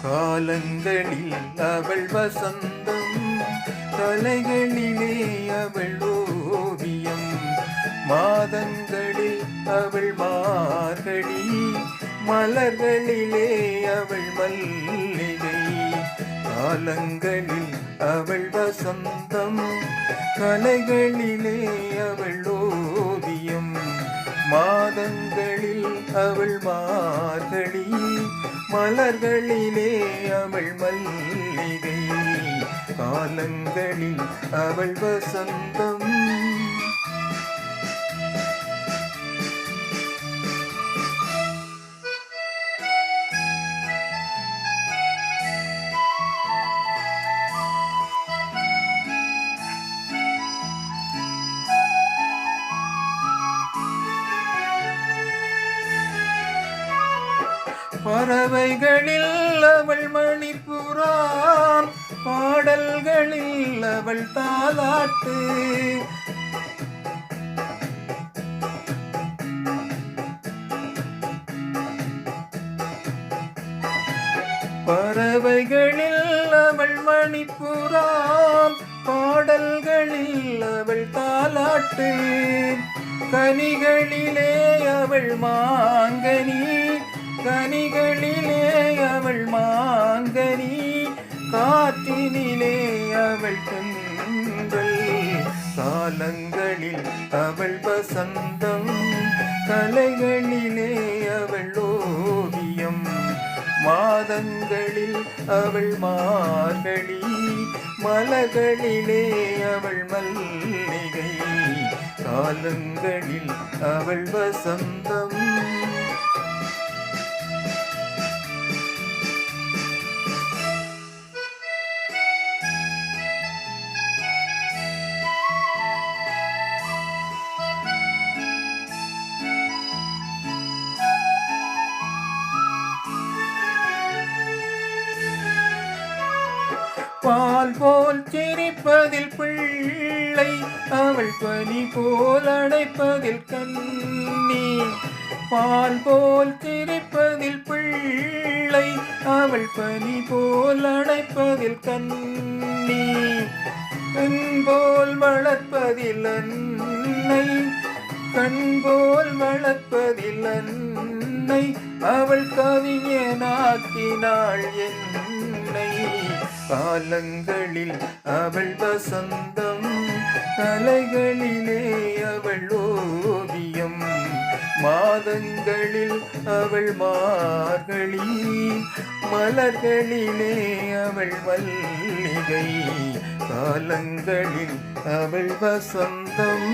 காலங்களில் அவள் வசந்தம், கலைகளிலே அவள் ஓவியம். மாதங்களில் அவள் மார்கழி, மலர்களிலே அவள் மல்லிகை. காலங்களில் அவள் வசந்தம், கலைகளிலே அவள் ஓவியம். மாதங்களில் அவள் மார்கழி, மலர்களிலே அவள் மல்லிகை. காலங்களில் அவள் வசந்தம். பறவைகளில் அவள் மணிப்புறான், பாடல்களில் அவள் தாலாட்டு. பறவைகளில் அவள் மணிப்புறான், பாடல்களில் அவள் தாலாட்டு. கனிகளிலே அவள் மாங்கனி, கனிகளிலே அவள் மாங்கனி. காற்றினிலே அவள் தென்றல். காலங்களில் அவள் வசந்தம், கலைகளிலே அவள் ஓவியம். மாதங்களில் அவள் மார்கழி, மலர்களிலே அவள் மல்லிகை. காலங்களில் அவள் வசந்தம். பால் போல் சிரிப்பதில் பிள்ளை, அவள் பனி போல் அடைப்பதில் கண்ணி. பால் போல் சிரிப்பதில் பிள்ளை, அவள் பனி போல் அடைப்பதில் கண்ணி. கண் போல் வளர்ப்பதில் அன்னை, கண் போல் வளர்ப்பதில் அன்னை. அவள் கவிஞனாக்கினாள் என்னை. காலங்களில் அவள் வசந்தம், கலைகளிலே அவள் ஓவியம். மாதங்களில் அவள் மார்கழி, மலர்களிலே அவள் மல்லிகை. காலங்களில் அவள் வசந்தம்.